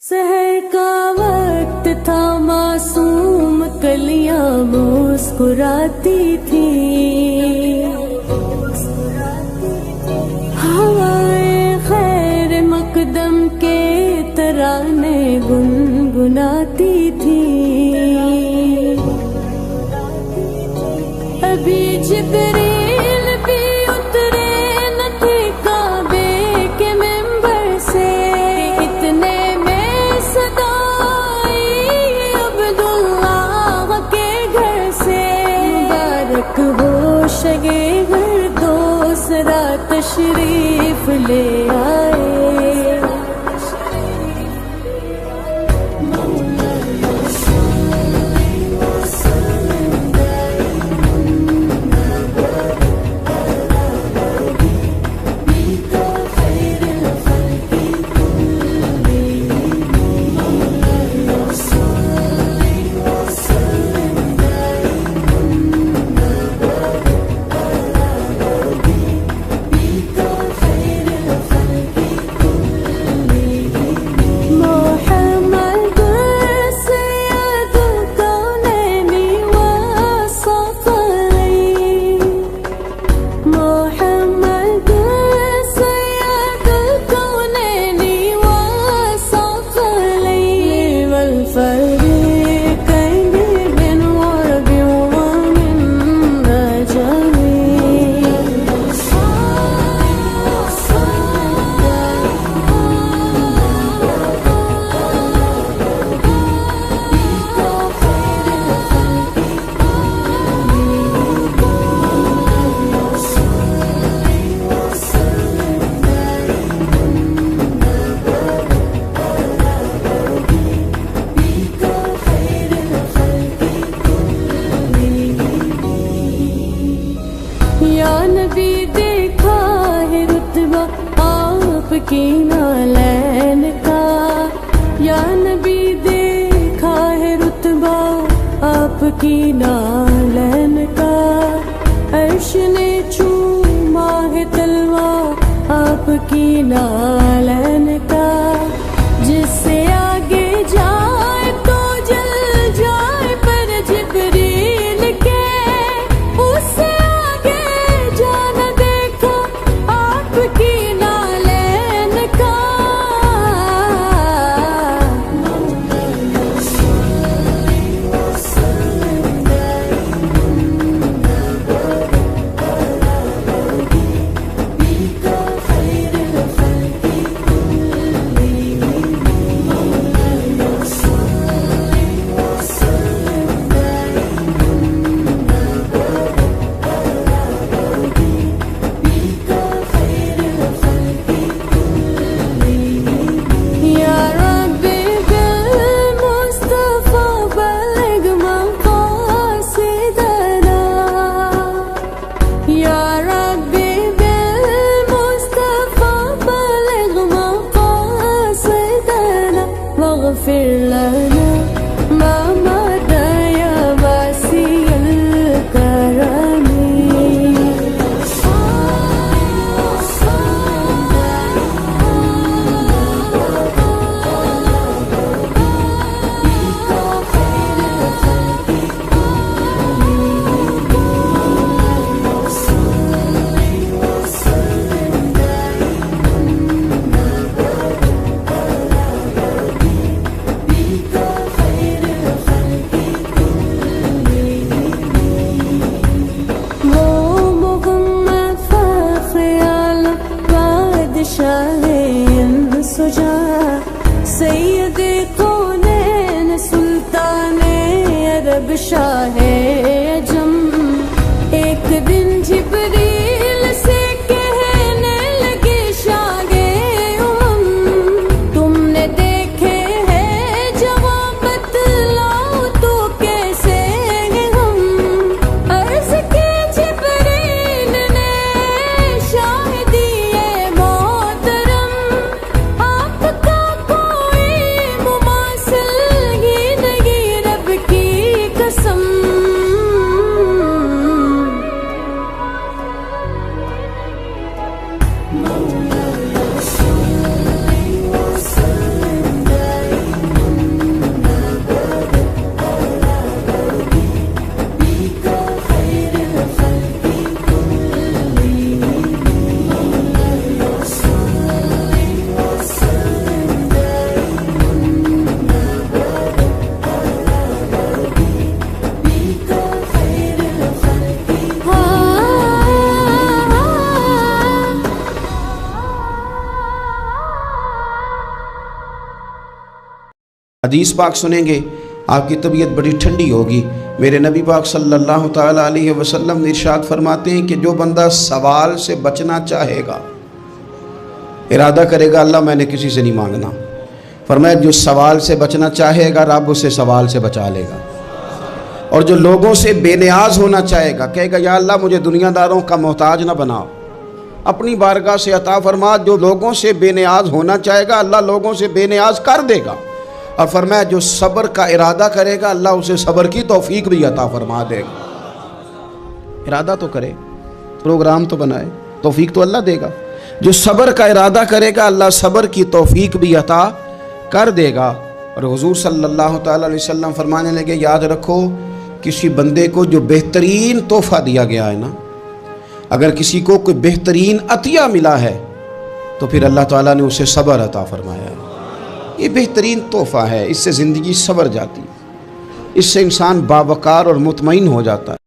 سحر کا وقت تھا، معصوم کلیاں مسکراتی تھی، ہوائیں خیر مقدم کے ترانے گنگناتی تھی، ابھی جبریل بھی اترے نہ تھے کعبے کے ممبر سے، اتنے میں صدا آئی عبداللہ کے گھر سے، مبارک ہو شگے گھر دوسرا تشریف لے آئے، کی نالین کا، یا نبی دیکھا ہے رتبہ آپ کی نالین کا، عرش نے چوما ہے تلوہ آپ کی نالین کا، جس سے آگے جائے تو جل جائے پر جبریل کے، اس سے آگے جانا دیکھا آپ کی اغفر لنا ما مضى يا واسع الكرم، سید کونین سلطان عرب شاہ عجم، ایک دن جبریل سے کہنے لگے شاہ امم، تم نے دیکھے ہیں جواب بتلاؤ تو کیسے ہم، عرض کی جبریل نے شاہ دیے محترم، آپ کا حدیث پاک سنیں گے آپ کی طبیعت بڑی ٹھنڈی ہوگی۔ میرے نبی پاک صلی اللہ تعالیٰ علیہ وسلم نے ارشاد فرماتے ہیں کہ جو بندہ سوال سے بچنا چاہے گا، ارادہ کرے گا اللہ میں نے کسی سے نہیں مانگنا، فرمایا جو سوال سے بچنا چاہے گا رب اسے سوال سے بچا لے گا، اور جو لوگوں سے بے نیاز ہونا چاہے گا کہے گا یا اللہ مجھے دنیا داروں کا محتاج نہ بناؤ، اپنی بارگاہ سے عطا فرما۔ جو لوگوں سے بے نیاز ہونا چاہے گا اللہ لوگوں سے بے نیاز کر دے گا، اور فرمایا جو صبر کا ارادہ کرے گا اللہ اسے صبر کی توفیق بھی عطا فرما دے گا۔ ارادہ تو کرے، پروگرام تو بنائے، توفیق تو اللہ دے گا۔ جو صبر کا ارادہ کرے گا اللہ صبر کی توفیق بھی عطا کر دے گا۔ اور حضور صلی اللہ تعالیٰ علیہ وسلم فرمانے لگے یاد رکھو کسی بندے کو جو بہترین تحفہ دیا گیا ہے نا، اگر کسی کو کوئی بہترین عطیہ ملا ہے تو پھر اللہ تعالیٰ نے اسے صبر عطا فرمایا ہے۔ یہ بہترین تحفہ ہے، اس سے زندگی سنور جاتی، اس سے انسان باوقار اور مطمئن ہو جاتا ہے۔